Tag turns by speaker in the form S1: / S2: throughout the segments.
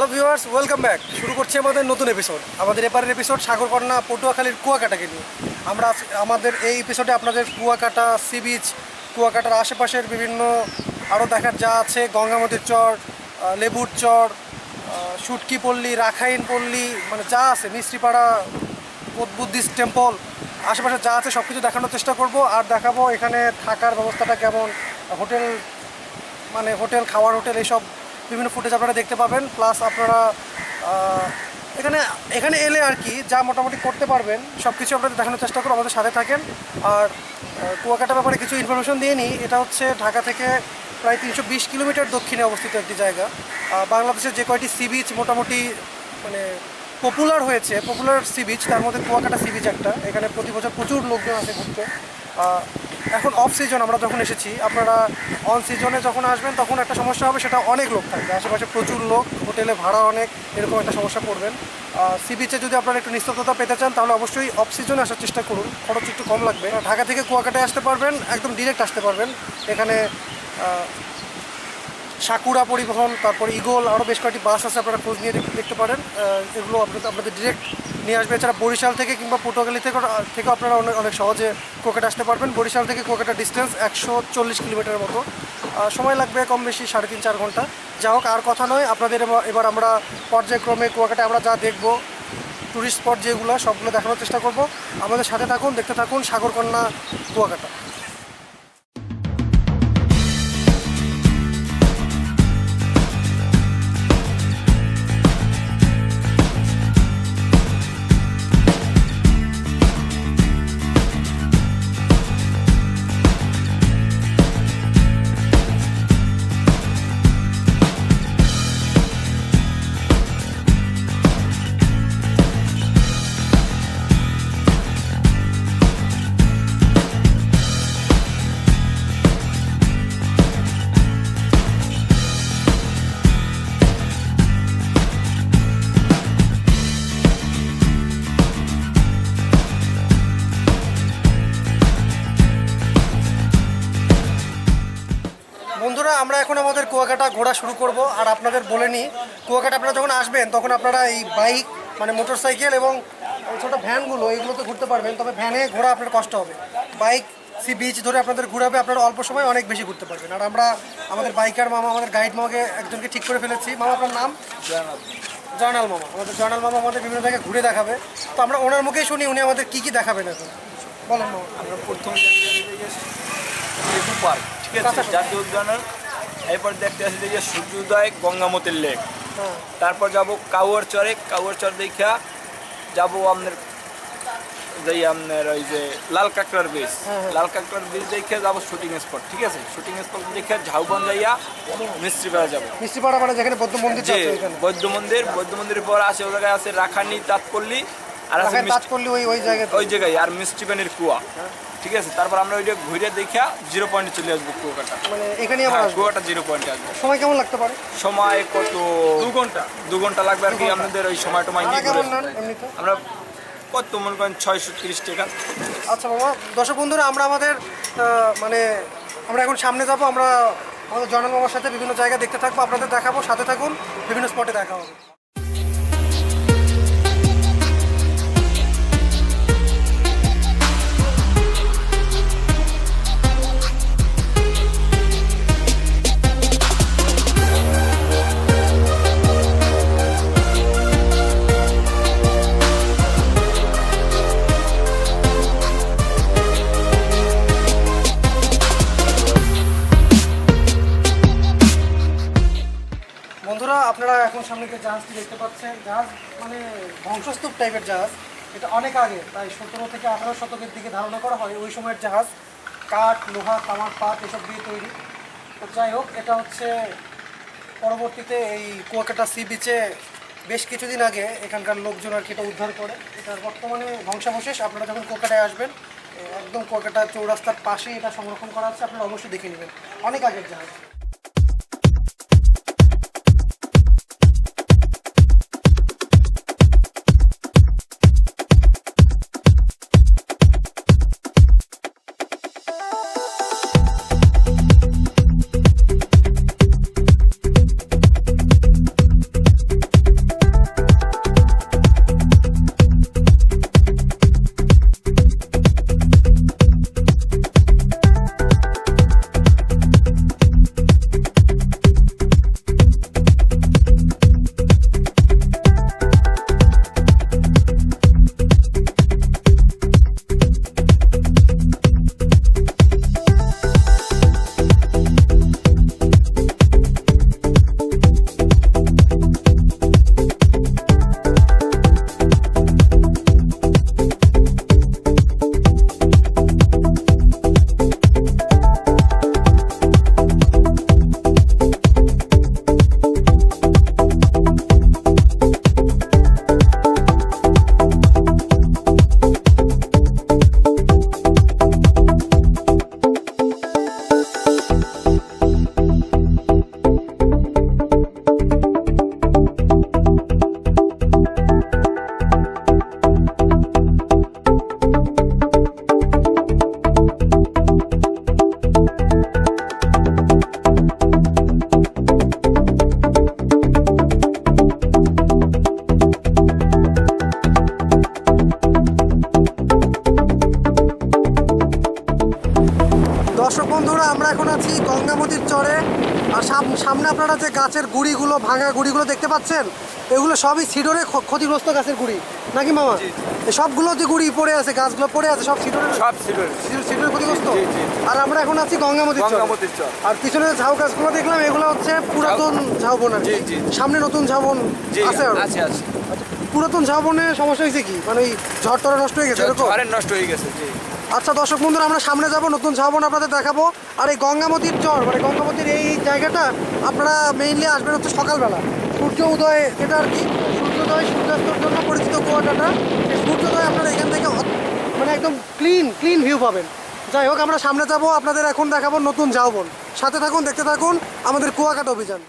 S1: Hello viewers, welcome back. শুরু করছি আমাদের নতুন এপিসোড। আমাদের এপারের এপিসোড সাগরকন্যা পটুয়াখালীর কুয়াকাটাকে নিয়ে। আমরা আমাদের এই এপিসোডে আপনাদের কুয়াকাটা সি বিচ, কুয়াকাটার আশেপাশের বিভিন্ন আরও দেখার যা আছে, গঙ্গামতির চর, লেবুর চর, সুটকি পল্লী, রাখাইন পল্লী, মানে যা আছে, মিস্ত্রিপাড়া, বুদ্ধিস্ট টেম্পল, আশেপাশে যা আছে সব কিছু দেখানোর চেষ্টা করব। আর দেখাবো এখানে থাকার ব্যবস্থাটা কেমন, হোটেল, মানে হোটেল, খাওয়ার হোটেল, এইসব বিভিন্ন ফুটেজ আপনারা দেখতে পাবেন। প্লাস আপনারা এখানে এলে আর কি যা মোটামুটি করতে পারবেন সব কিছু আপনাদের দেখানোর চেষ্টা করবো। আমাদের সাথে থাকেন। আর কুয়াকাটার ব্যাপারে কিছু ইনফরমেশন দিয়ে নিই। এটা হচ্ছে ঢাকা থেকে প্রায় 320 কিলোমিটার দক্ষিণে অবস্থিত একটি জায়গা। বাংলাদেশের যে কয়টি সি বিচ মোটামুটি মানে পপুলার হয়েছে, পপুলার সি বিচ, তার মধ্যে কুয়াকাটা সি বিচ একটা। এখানে প্রতি বছর প্রচুর লোকজন আসে ঘুরতে। এখন অফ সিজন আমরা যখন এসেছি, আপনারা অন সিজনে যখন আসবেন তখন একটা সমস্যা হবে, সেটা অনেক লোক থাকবে, আশেপাশে প্রচুর লোক, হোটেলে ভাড়া অনেক, এরকম একটা সমস্যা পড়বেন। সি বিচে যদি আপনারা একটু নিস্তব্ধতা পেতে চান তাহলে অবশ্যই অফ সিজনে আসার চেষ্টা করুন, খরচ একটু কম লাগবে। ঢাকা থেকে কুয়াকাটায় আসতে পারবেন, একদম ডিরেক্ট আসতে পারবেন। এখানে সাকুরা পরিবহন, তারপরে ইগল, আরও বেশ কয়েকটি বাস আছে, আপনারা খোঁজ নিয়ে দেখতে পারেন। এগুলো আপনাদের ডিরেক্ট নিয়ে আসবে। এছাড়া বরিশাল থেকে কিংবা পটুয়াখালী থেকেও আপনারা অনেক সহজে কুয়াকাটা আসতে পারবেন। বরিশাল থেকে কুয়াকাটা ডিস্টেন্স 140 কিলোমিটারের মতো, সময় লাগবে কম বেশি 3.5-4 ঘন্টা। যা হোক, আর কথা নয়, আপনাদের এবার আমরা পর্যায়ক্রমে কুয়াকাটায় আমরা যা দেখব, ট্যুরিস্ট স্পট যেগুলো, সবগুলো দেখানোর চেষ্টা করব। আমাদের সাথে থাকুন, দেখতে থাকুন সাগরকন্যা কুয়াকাটা। বন্ধুরা, আমরা এখন আমাদের কুয়াকাটা ঘোরা শুরু করব। আর আপনাদের বলে নিই, কুয়াকাটা আপনারা যখন আসবেন তখন আপনারা এই বাইক, মানে মোটর সাইকেল এবং ছোটো ভ্যানগুলো, এইগুলোতে ঘুরতে পারবেন। তবে ভ্যানে ঘোরা আপনার কষ্ট হবে। বাইক সি বিচ ধরে আপনাদের ঘুরাবে, আপনারা অল্প সময় অনেক বেশি ঘুরতে পারবেন। আর আমরা আমাদের বাইকার মামা, আমাদের গাইড মামাকে একজনকে ঠিক করে ফেলেছি। মামা, আপনার নাম? জয়নাল মামা। আমাদের জয়নাল মামা আমাদের বিভিন্ন জায়গায় ঘুরে দেখাবে। তো আমরা ওনার মুখেই শুনি উনি আমাদের কী কী দেখাবেন এখন। বলেন মামা।
S2: আমরা প্রথম পার্ক, ঠিক আছে, জাতীয় উদ্যানের। এরপর দেখতে আসি যে সূর্যোদয়, গঙ্গামতির লেক। তারপর যাব কাউয়ার চরে, কাউয়ার চর দেখা যাব আপনার ওই যে লাল কাঁকড়ার বীজ, লাল কাঁকড়ার বীজ দেখে যাবো শুটিং স্পট, ঠিক আছে। শুটিং স্পট দেখে ঝাউবন যাইয়া মিস্ত্রিপাড়া যাবো।
S1: মিস্ত্রিপাড়া মানে যেখানে বৌদ্ধ মন্দির,
S2: বৌদ্ধ মন্দিরের পর আছে ওই জায়গায় আছে রাখানি তাঁতপল্লী, আর আছে
S1: তাঁতপল্লী, ওই জায়গায়
S2: আর মিষ্টিপানির কুয়া, ঠিক আছে। তারপর আমরা ওইটা ঘুরে দেখে 0 পয়েন্টে চলে আসবো কুয়াকাটা।
S1: মানে এখানে
S2: কুয়াকাটা 0 পয়েন্টে আসবো।
S1: সময় কেমন লাগতে পারে?
S2: সময় কত? 2 ঘন্টা লাগবে আর কি। আমাদের ওই সময় আমরা কত মনে করেন 630 টাকা।
S1: আচ্ছা বাবা। দর্শক বন্ধুরা, আমরা এখন সামনে যাবো। আমরা আমাদের জয়নাল মামার সাথে বিভিন্ন জায়গা দেখতে থাকবো, আপনাদের দেখাবো, সাথে থাকুন, বিভিন্ন স্পটে দেখা হবে। বন্ধুরা, আপনারা এখন সামনে যে জাহাজটি দেখতে পাচ্ছেন, জাহাজ মানে ধ্বংসস্তূপ টাইপের জাহাজ। এটা অনেক আগে, প্রায় 17 থেকে 18 শতকের দিকে ধারণা করা হয়। ওই সময়ের জাহাজ, কাঠ, লোহা, তামার পাত এসব দিয়ে তৈরি। তো যাই হোক, এটা হচ্ছে পরবর্তীতে এই কুয়াকাটা সি বিচে বেশ কিছুদিন আগে এখানকার লোকজন আর কি এটা উদ্ধার করে। এটার বর্তমানে ধ্বংসাবশেষ। আপনারা যখন কুয়াকাটায় আসবেন, একদম কুয়াকাটা চৌরাস্তার পাশেই এটা সংরক্ষণ করা আছে, আপনারা অবশ্যই দেখে নেবেন। অনেক আগের জাহাজ। চড়ে। আর সামনে আপনারা যে গাছের গুড়িগুলো, ভাঙা গুড়িগুলো দেখতে পাচ্ছেন, এগুলো সবই সিডোরে ক্ষতিগ্রস্ত গাছের গুড়ি নাকি মামা? এই সবগুলো যে গুড়ি পড়ে আছে, গাছগুলো পড়ে আছে, সব সিডোরে সিডোরে ক্ষতিগ্রস্ত। আর আমরা এখন আছি গঙ্গামতির চর। আর পিছনে যে ঝাউ গাছগুলো দেখলাম, এগুলো হচ্ছে পুরাতন ঝাউবন আর কি। সামনে নতুন ঝাউবন আছে? আছে। পুরাতন ঝাউবনের সমস্যা হয়েছে কি, মানে ওই ঝড় টরে নষ্ট হয়ে গেছে?
S2: নষ্ট হয়ে গেছে।
S1: আচ্ছা দর্শক বন্ধুরা, আমরা সামনে যাব, নতুন ঝাউবন আপনাদের দেখাবো। আর এই গঙ্গামতির চর, মানে গঙ্গামতির এই জায়গাটা আপনারা মেইনলি আসবেন হচ্ছে সকালবেলা, সূর্য উদয়, এটা আর কি সূর্যোদয় সূর্যাস্তর জন্য পরিচিত কুয়াকাটা। এই সূর্যোদয় আপনারা এখান থেকে মানে একদম ক্লিন ভিউ পাবেন। যাই হোক, আমরা সামনে যাব, আপনাদের এখন দেখাবো নতুন ঝাউবন। সাথে থাকুন, দেখতে থাকুন আমাদের কুয়াকাটা অভিযান।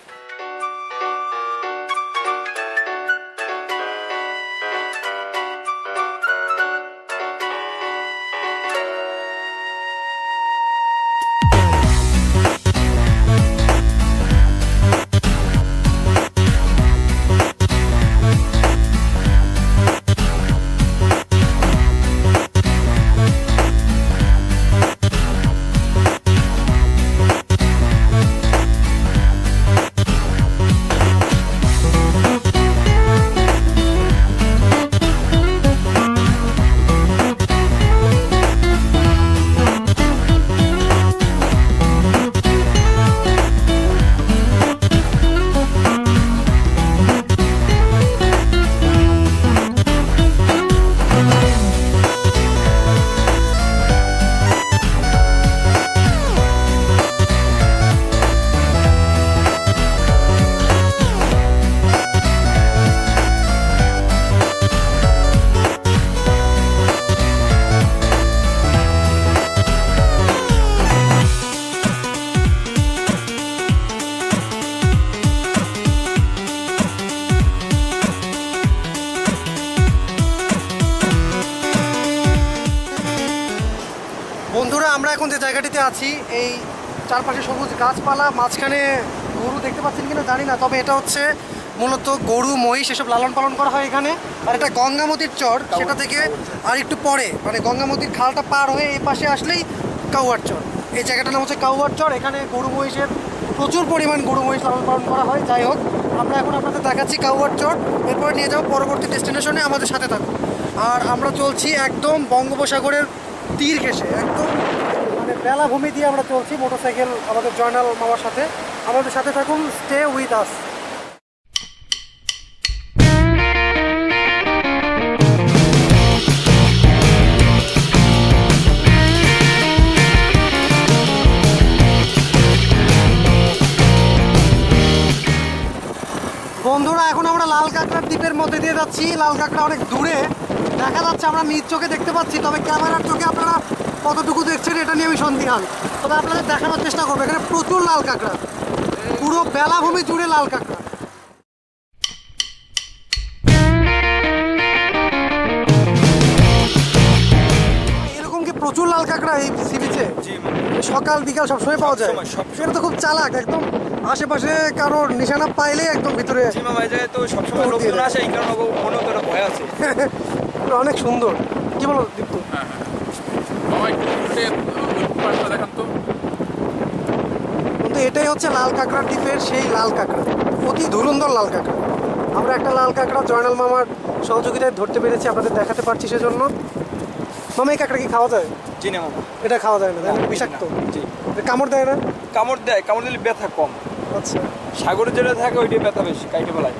S1: বন্ধুরা, আমরা এখন যে জায়গাটিতে আছি, এই চারপাশে সবুজ গাছপালা, মাঝখানে গরু দেখতে পাচ্ছেন কিনা জানি না, তবে এটা হচ্ছে মূলত গরু মহিষ এসব লালন পালন করা হয় এখানে। আর এটা গঙ্গামতির চর, সেটা থেকে আর একটু পরে, মানে গঙ্গামতির খালটা পার হয়ে এই পাশে আসলেই কাউয়ার চর। এই জায়গাটার নাম হচ্ছে কাউয়ার চর। এখানে গরু মহিষের প্রচুর পরিমাণ গরু মহিষ লালন পালন করা হয়। যাই হোক, আমরা এখন আপনাদের দেখাচ্ছি কাউয়ার চর, এরপরে নিয়ে যাবো পরবর্তী ডেস্টিনেশনে, আমাদের সাথে থাকুন। আর আমরা চলছি একদম বঙ্গোপসাগরের তীর ঘেঁষে, একদম মানে বেলাভূমি দিয়ে আমরা চলছি মোটরসাইকেল আমাদের জয়নাল মামার সাথে। আমাদের সাথে থাকুন, স্টে উইথ আস। বন্ধুরা, এখন আমরা লাল কাঁকড়ার দ্বীপের মধ্যে দিয়ে যাচ্ছি। লাল কাঁকড়া অনেক দূরে দেখা যাচ্ছে, আমরা নিজ চোখে দেখতে পাচ্ছি, তবে ক্যামেরার চোখে আপনারা কতটুকু দেখছেন এটা নিয়ে আমি সন্দিহান। তবে আপনাদের দেখানোর চেষ্টা করবো, এখানে প্রচুর লাল কাঁকড়া, পুরো বেলাভূমি জুড়ে লাল কাঁকড়া। এরকম কি প্রচুর লাল কাঁকড়া এই সি বিচে? সকাল বিকাল সবসময় পাওয়া যায়? এটা তো খুব চালাক, একদম আশেপাশে কারোর নিশানা পাইলে একদম ভিতরে। অনেক সুন্দর, কি বলো দীপ্ত? কিন্তু এটাই হচ্ছে লাল কাঁকড়ার দ্বীপের সেই লাল কাঁকড়া, অতি ধুরন্ধর লাল কাঁকড়া। আমরা একটা লাল কাঁকড়া জয়নাল মামার সহযোগিতায় ধরতে পেরেছি, আপনাদের দেখাতে পারছি সেজন্য। মামা, এই কাঁকড়া কি খাওয়া যায়?
S2: জি না মামা,
S1: এটা খাওয়া যায় না, বিষাক্ত। জি, কামড় দেয় না?
S2: কামড় দেয়, কামড় দিলে ব্যথা কম।
S1: আচ্ছা,
S2: সাগরে যেটা থাকে ওইটাই ব্যথা বেশি, কাইটে বেলায়।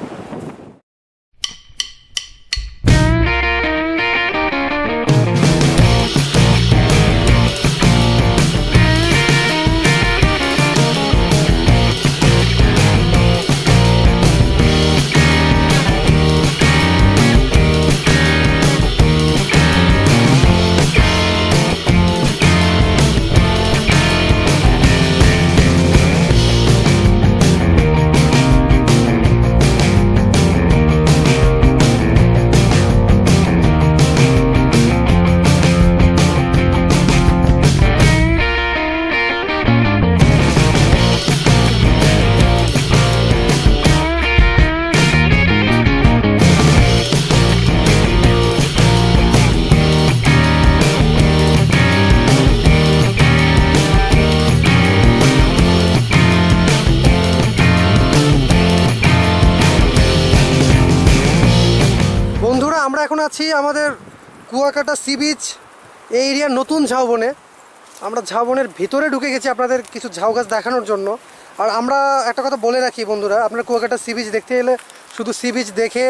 S1: এখন আছি আমাদের কুয়াকাটা সি বিচ এই এরিয়ার নতুন ঝাউবনে। আমরা ঝাউবনের ভিতরে ঢুকে গেছি আপনাদের কিছু ঝাউ গাছ দেখানোর জন্য। আর আমরা একটা কথা বলে রাখি বন্ধুরা, আপনারা কুয়াকাটা সি বিচ দেখতে এলে শুধু সি বিচ দেখে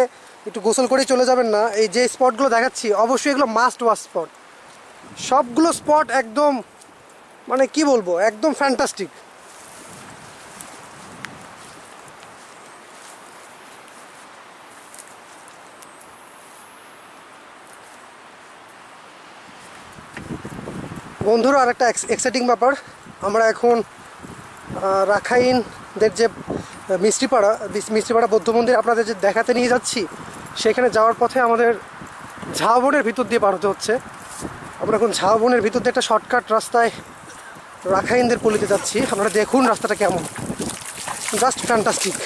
S1: একটু গোসল করেই চলে যাবেন না। এই যে স্পটগুলো দেখাচ্ছি অবশ্যই এগুলো মাস্ট ওয়াচ স্পট। সবগুলো স্পট একদম মানে কি বলবো, একদম ফ্যান্টাস্টিক। বন্ধুরা আরেকটা এক্সাইটিং ব্যাপার, আমরা এখন রাখাইনদের যে মিষ্টিপাড়া বৌদ্ধ মন্দির আপনাদের যে দেখাতে নিয়ে যাচ্ছি, সেখানে যাওয়ার পথে আমাদের ঝাউবনের ভিতর দিয়ে পার হতে হচ্ছে। আমরা এখন ঝাউবনের ভিতর দিয়ে একটা শর্টকাট রাস্তায় রাখাইনদের পল্লীতে যাচ্ছি। আপনারা দেখুন রাস্তাটা কেমন, জাস্ট ফ্যান্টাস্টিক।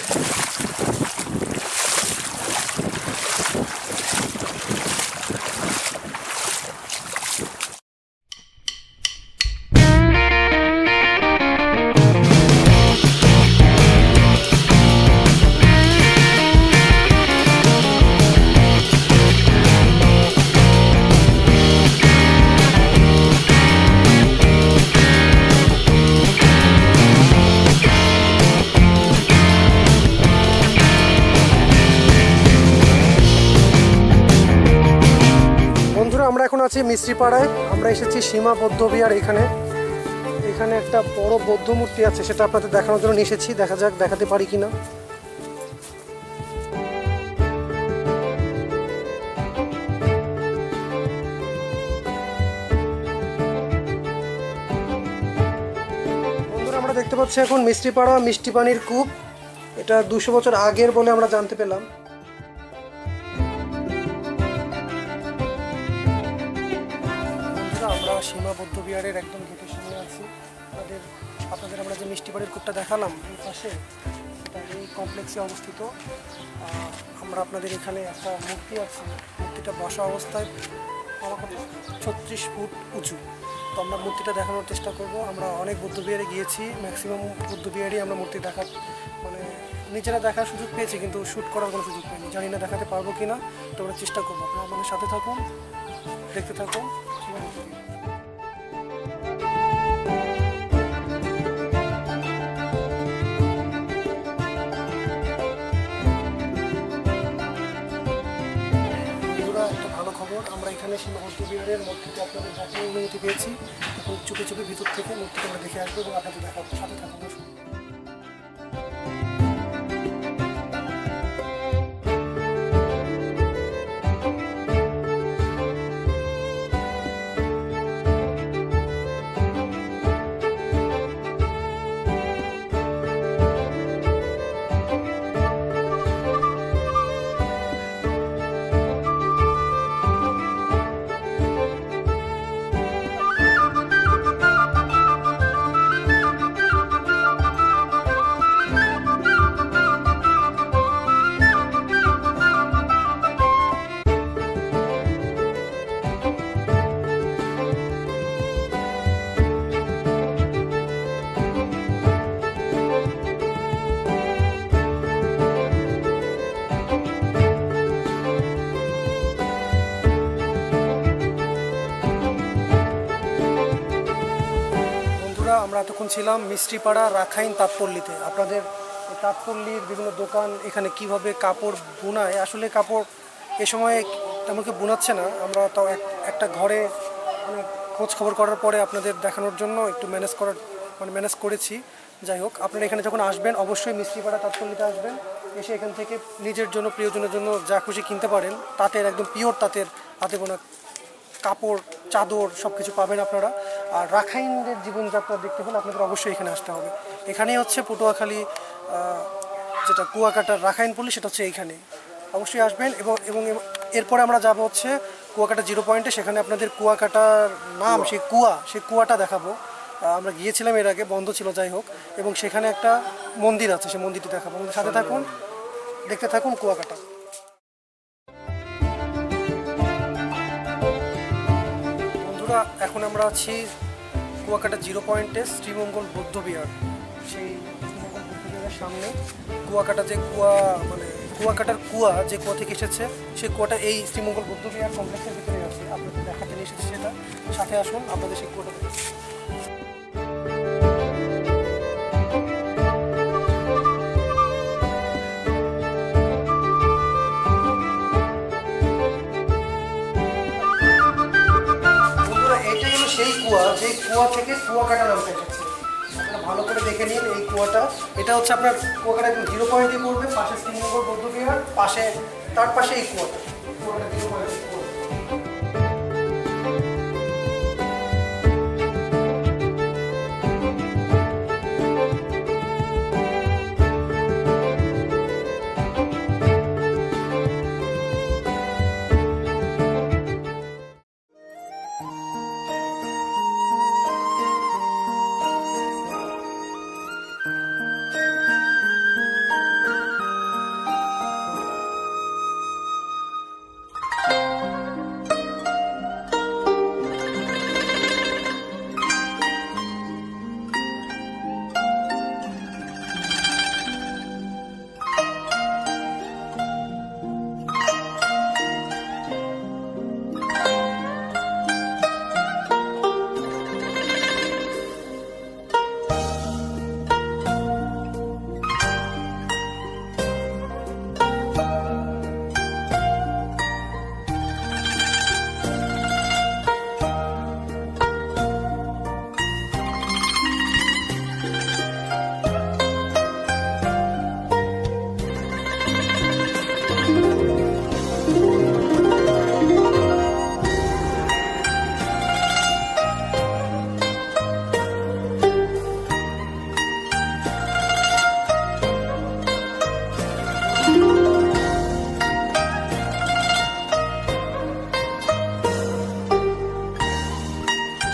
S1: আমরা এখন আছি মিস্ত্রিপাড়ায়। আমরা এসেছি সীমা বৌদ্ধবিহার। এখানে একটা বড় বৌদ্ধ মূর্তি আছে, সেটা আপনাদের দেখানোর জন্য নিয়ে এসেছি। দেখা যাক দেখাতে পারি কিনা। বন্ধুরা আমরা দেখতে পাচ্ছি এখন মিস্ত্রিপাড়া মিষ্টি পানির কূপ। এটা 200 বছর আগের বলে আমরা জানতে পেলাম। আমরা সীমা বৌদ্ধবিহারের একদম গেটের সামনে আছি। আপনাদের আমরা যে মিষ্টি বাড়ির কূপটা দেখালাম এই পাশে, এই কমপ্লেক্সে অবস্থিত। আমরা আপনাদের এখানে একটা মূর্তি আছে, মূর্তিটা বসা অবস্থায় 36 ফুট উঁচু। তো আমরা মূর্তিটা দেখানোর চেষ্টা করব। আমরা অনেক বৌদ্ধবিহারে গিয়েছি, ম্যাক্সিমাম বৌদ্ধবিহারই আমরা মূর্তি নিজেরা দেখার সুযোগ পেয়েছি, কিন্তু শ্যুট করার কোনো সুযোগ পাইনি। জানি না দেখাতে পারবো কিনা, তো আমরা চেষ্টা করবো। আপনারা আমাদের সাথে থাকুন, দেখতে থাকুন। একটা ভালো খবর, আমরা এখানে সীমা বৌদ্ধবিহারের মূর্তিতে আপনাদের দেখার অনুমতি পেয়েছি। এখন চুপে চুপে ভিতর থেকে মূর্তিটা আমরা দেখে আসবো এবং আপনাদের দেখাবো। সাথে থাকুন। আমরা এতক্ষণ ছিলাম মিষ্টিপাড়া রাখাইন তাঁতপল্লীতে। আপনাদের তাঁতপল্লীর বিভিন্ন দোকান, এখানে কিভাবে কাপড় বোনায়, আসলে কাপড় এ সময় তেমনকে বোনাচ্ছে না। আমরা তাও একটা ঘরে খোঁজ খবর করার পরে আপনাদের দেখানোর জন্য একটু ম্যানেজ করেছি। যাই হোক, আপনারা এখানে যখন আসবেন অবশ্যই মিষ্টিপাড়া তাঁতপল্লীতে আসবেন। এসে এখান থেকে নিজের জন্য, প্রিয়জনের জন্য যা খুশি কিনতে পারেন। তাঁতের একদম পিওর তাঁতের হাতে বোনা কাপড়, চাদর সব কিছু পাবেন আপনারা। আর রাখাইনদের জীবনযাত্রা দেখতে হলে আপনাদের অবশ্যই এখানে আসতে হবে। এখানেই হচ্ছে পটুয়াখালী যেটা কুয়াকাটার রাখাইন পল্লী, সেটা হচ্ছে এইখানে। অবশ্যই আসবেন। এবং এরপরে আমরা যাব হচ্ছে কুয়াকাটা 0 পয়েন্টে। সেখানে আপনাদের কুয়াকাটার নাম, সেই কুয়াটা দেখাবো। আমরা গিয়েছিলাম এর আগে, বন্ধ ছিল, যাই হোক। এবং সেখানে একটা মন্দির আছে, সেই মন্দিরটি দেখাবো। আমাদের সাথে থাকুন, দেখতে থাকুন কুয়াকাটা। এখন আমরা আছি কুয়াকাটা 0 পয়েন্টে, শ্রীমঙ্গল বৌদ্ধবিহার। সেই শ্রীমঙ্গল বৌদ্ধবিহারের সামনে কুয়াকাটা যে কুয়াকাটার কুয়া, যে কুয়া থেকে এসেছে সেই কুয়াটা এই শ্রীমঙ্গল বৌদ্ধবিহার কমপ্লেক্সের ভিতরে আছে। আপনাদের দেখাতে নিয়ে এসেছে সেটা, সাথে আসুন আপনাদের সেই কুয়াটা দেখে। বন্ধুরা, এইটাই হলো সেই কুয়া, যে কুয়া থেকে কুয়াকাটা নামটা এসেছে। আপনারা ভালো করে দেখে নিন এই কুয়াটা। এটা হচ্ছে আপনার কুয়াকাটা একদম 0 পয়েন্টে পড়বে, পাশে শ্রীমঙ্গল বৌদ্ধবিহার, পাশে তার পাশে এই কুয়াটা, কুয়াকাটা 0 পয়েন্টে পড়বে।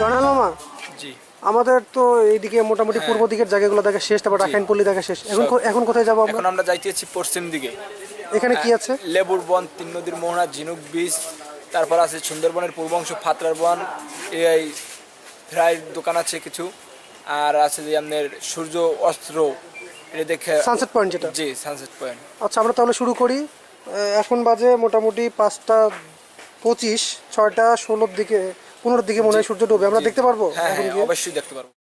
S1: জানাল মামা,
S2: জি,
S1: আমাদের তো এইদিকে মোটামুটি পূর্ব দিকের জায়গাগুলো দেখা শেষ, তারপর রাখাইনপল্লী দেখা শেষ। এখন কোথায় যাবো আমরা?
S2: এখন আমরা যাইতেছি পশ্চিম দিকে।
S1: এখানে কি আছে?
S2: লেবুর বন, 3 নদীর মোহনা, ঝিনুক বীজ, তারপর আছে সুন্দরবনের পূর্বাংশ, ফাতরার বন, এই ফ্রাইয়ের দোকান আছে কিছু, আর আছে যে আপনার সূর্য অস্ত্র, এটা দেখে
S1: সানসেট পয়েন্ট যেটা।
S2: জি, সানসেট পয়েন্ট।
S1: আচ্ছা, আমরা তাহলে শুরু করি। এখন বাজে মোটামুটি 5:25, 6:16 দিকে 15 দিকে মনে হয় সূর্য ডুবে। আমরা দেখতে পারবো?
S2: হ্যাঁ
S1: এখন
S2: হ্যাঁ,
S1: গিয়ে?
S2: অবশ্যই দেখতে পারবো।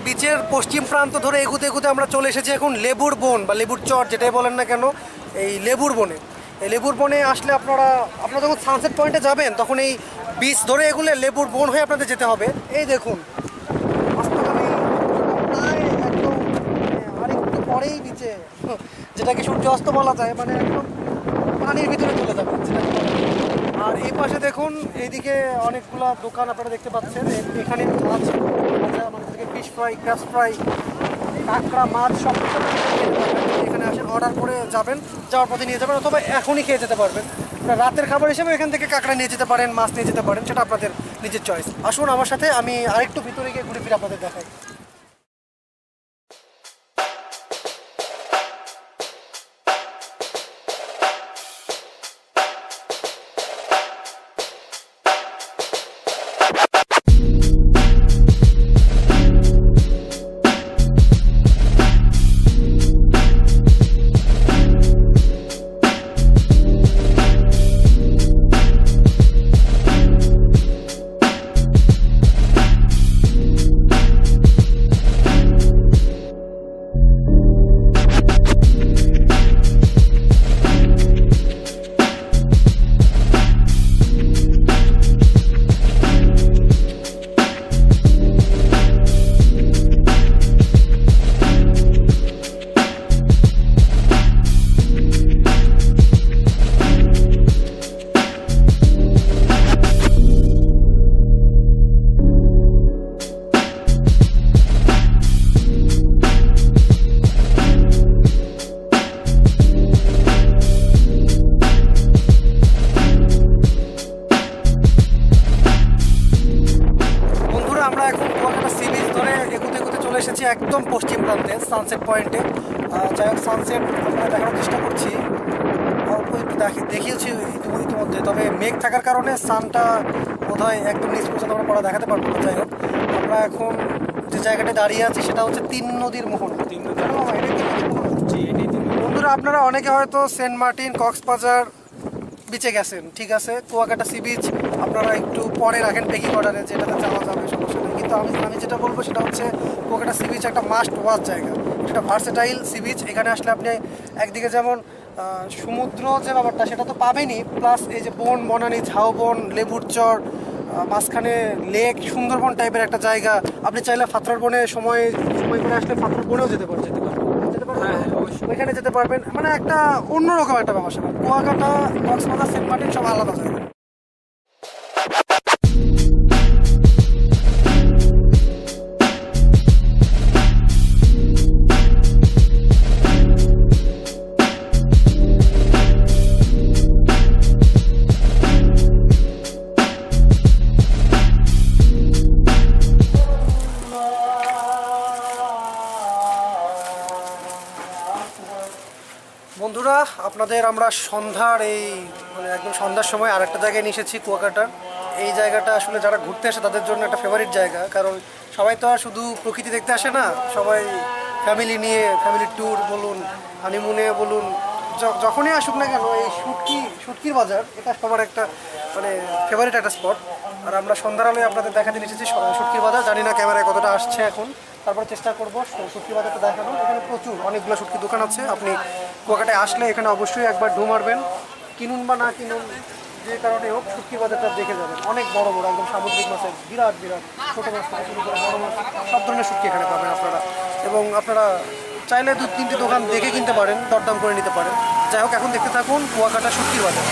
S1: বিচের পশ্চিম প্রান্ত ধরে এগুতে এগুতে আমরা চলে এসেছি এখন লেবুর বন বা লেবুর চর, যেটাই বলেন না কেন, এই লেবুর বনে। এই লেবুর বনে আসলে আপনারা যখন সানসেট পয়েন্টে যাবেন তখন এই বিচ ধরে এগুলো লেবুর বন হয়ে আপনাদের যেতে হবে। এই দেখুন, একদম আর একটু পরেই বিচে, যেটাকে সূর্য অস্ত বলা যায়, মানে একদম পানির ভিতরে চলে যাবে যেটাকে বলে। আর এই পাশে দেখুন, এইদিকে অনেকগুলা দোকান আপনারা দেখতে পাচ্ছেন। এখানে মাছ ভাজা, আমাদেরকে ফিশ ফ্রাই, ক্র্যাবস ফ্রাই, কাঁকড়া, মাছ সব কিছু এখানে আসেন, অর্ডার করে যাবেন, যাওয়ার পথে নিয়ে যাবেন, অথবা এখনই খেয়ে যেতে পারবেন। রাতের খাবার হিসেবে এখান থেকে কাঁকড়া নিয়ে যেতে পারেন, মাছ নিয়ে যেতে পারেন, সেটা আপনাদের নিজের চয়েস। আসুন আমার সাথে, আমি আরেকটু ভিতরে গিয়ে ঘুরে ফিরে আপনাদের দেখাই। একদম পশ্চিম প্রান্তে সানসেট পয়েন্টে। যাই হোক, সানসেট আমরা দেখানোর চেষ্টা করছি, অল্প একটু দেখিয়েছি ইতিমধ্যে, তবে মেঘ থাকার কারণে সানটা বোধহয় একদম নিচ পর্যন্ত আমরা পড়া দেখাতে পারবো না। যাই হোক, আমরা এখন যে জায়গাটায় দাঁড়িয়ে আছি সেটা হচ্ছে তিন নদীর মোহনা। বন্ধুরা, আপনারা অনেকে হয়তো সেন্ট মার্টিন, কক্সবাজার বিচে গেছেন, ঠিক আছে, কুয়াকাটা সি বিচ আপনারা একটু পরে রাখেন পেকিং অর্ডারে, যেটাতে যাওয়া যাবে সমস্যা নেই। কিন্তু আমি যেটা বলবো সেটা হচ্ছে কুয়াকাটা সি বিচ একটা মাস্ট ওয়াচ জায়গা, এটা ভার্সেটাইল সি বিচ। এখানে আসলে আপনি একদিকে যেমন সমুদ্র যে ব্যাপারটা সেটা তো পাবেনই, প্লাস এই যে বন, বনানী, ঝাউবন, লেবুর চর, মাঝখানে লেক, সুন্দরবন টাইপের একটা জায়গা। আপনি চাইলে ফাতরার বনে সময় করে আসলে ফাতরার বনেও যেতে পারবেন, ওইখানে যেতে পারবেন। মানে একটা অন্যরকম একটা ব্যবসা। কুয়াকাটা, কক্সবাজার, সেন্ট মার্টিন সব আলাদা জায়গা। বন্ধুরা, আপনাদের আমরা সন্ধ্যার এই মানে একদম সন্ধ্যার সময় আরেকটা জায়গায় নিয়ে এসেছি কুয়াকাটার। এই জায়গাটা আসলে যারা ঘুরতে আসে তাদের জন্য একটা ফেভারিট জায়গা, কারণ সবাই তো আর শুধু প্রকৃতি দেখতে আসে না, সবাই ফ্যামিলি নিয়ে, ফ্যামিলি ট্যুর বলুন, হানিমুনে বলুন, যখনই আসুক না কেন, এই শুটকির বাজার এটা সবার একটা মানে ফেভারিট একটা স্পট। আর আমরা সন্ধ্যার আলোয় আপনাদের দেখাতে নিয়ে এসেছি শুটকির বাজার। জানি না ক্যামেরায় কতটা আসছে এখন, তারপরে চেষ্টা করবো শুটকি বাজারটা দেখানো। এখানে প্রচুর অনেকগুলো শুটকির দোকান আছে, আপনি কুয়াকাটায় আসলে এখানে অবশ্যই একবার ঢু মারবেন। কিনুন বা না কিনুন, যে কারণে হোক, শুটকি বাজারটা দেখে যাবেন। অনেক বড় বড় একদম সামুদ্রিক মাছের বিরাট ছোটো মাছ থেকে শুরু করে বড় মাছ, সব ধরনের শুটকি এখানে পাবেন আপনারা। এবং আপনারা চাইলে 2-3টি দোকান দেখে কিনতে পারেন, দরদাম করে নিতে পারেন। যাই হোক, এখন দেখতে থাকুন কুয়াকাটা শুটকির বাজার।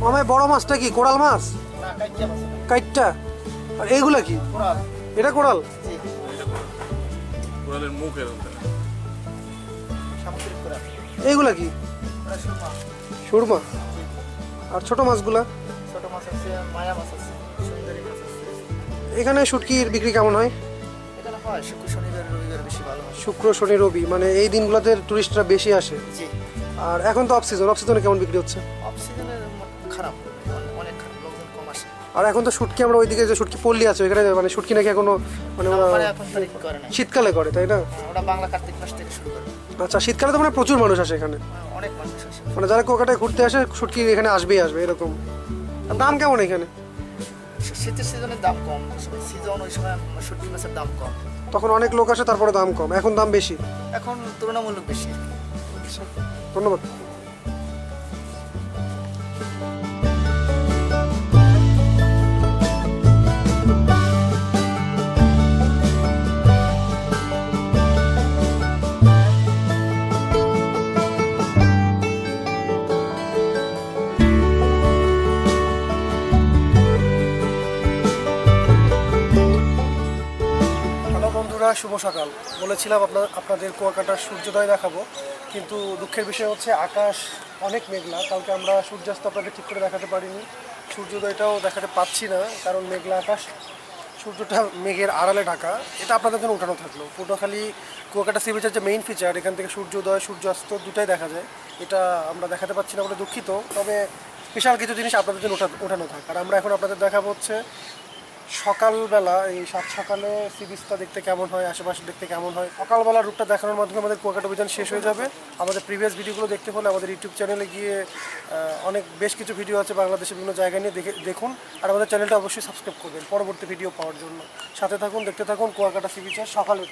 S1: মামায় বড় মাছটা কি কোরাল মাছ? কাইটটা। আর এইগুলা কি? এটা কোরাল? এইগুলা কি? সুরমা। আর ছোট মাছগুলা? এখানে শুটকির বিক্রি কেমন হয়? শুক্র, শনি, রবি, মানে এই দিনগুলোতে টুরিস্টরা বেশি আসে। আর এখন তো অফ সিজনে কেমন বিক্রি হচ্ছে?
S3: খারাপ, অনেক খারাপ, লোকজন কম আসে।
S1: আর এখন তো শুটকি আমরা ওইদিকে যে শুটকি পল্লী আছে ওইখানে, মানে শুটকি নাকি এখনো মানে ওরা
S3: এখন তারিখ করে না,
S1: শীতকালে করে, তাই না?
S3: ওরা বাংলা কার্তিক মাস থেকে শুরু করে।
S1: আচ্ছা, শীতকালে তো মানে প্রচুর মানুষ আসে এখানে,
S3: অনেক মানুষ আসে,
S1: মানে যারা কুয়াকাটায় ঘুরতে আসে শুটকি এখানে আসবে এরকম। আর দাম কেমন এখানে?
S3: শীতের সিজনের দাম কম, সিজন ওই সময় শুটকি মাছের দাম কম,
S1: তখন অনেক লোক আসে, তারপরে দাম কম। এখন দাম বেশি,
S3: এখন তুলনামূলক বেশি।
S1: ধন্যবাদ। শুভ সকাল। বলেছিলাম আপনাদের কুয়াকাটার সূর্যোদয় দেখাবো, কিন্তু দুঃখের বিষয় হচ্ছে আকাশ অনেক মেঘলা। কালকে আমরা সূর্যাস্ত আপনাদের ঠিক করে দেখাতে পারিনি, সূর্যোদয়টাও দেখাতে পাচ্ছি না, কারণ মেঘলা আকাশ, সূর্যটা মেঘের আড়ালে ঢাকা। এটা আপনাদের জন্য উঠানো থাকলো। পটুয়াখালী কুয়াকাটা সি বিচের যে মেইন ফিচার, এখান থেকে সূর্যোদয়, সূর্যাস্ত দুটাই দেখা যায়। এটা আমরা দেখাতে পাচ্ছি না বলে দুঃখিত, তবে স্পেশাল কিছু জিনিস আপনাদের জন্য ওঠানো থাক। আর আমরা এখন আপনাদের দেখাবো হচ্ছে সকালবেলা, এই সাত সকালে সি বিচটা দেখতে কেমন হয়, আশেপাশে দেখতে কেমন হয়। সকালবেলা রুটটা দেখানোর মাধ্যমে আমাদের কুয়াকাটা অভিযান শেষ হয়ে যাবে। আমাদের প্রিভিয়াস ভিডিওগুলো দেখতে হলে আমাদের ইউটিউব চ্যানেলে গিয়ে বেশ কিছু ভিডিও আছে বাংলাদেশের বিভিন্ন জায়গা নিয়ে দেখুন। আর আমাদের চ্যানেলটা অবশ্যই সাবস্ক্রাইব করবেন পরবর্তী ভিডিও পাওয়ার জন্য। সাথে থাকুন, দেখতে থাকুন কুয়াকাটা সি বিচের সকালের।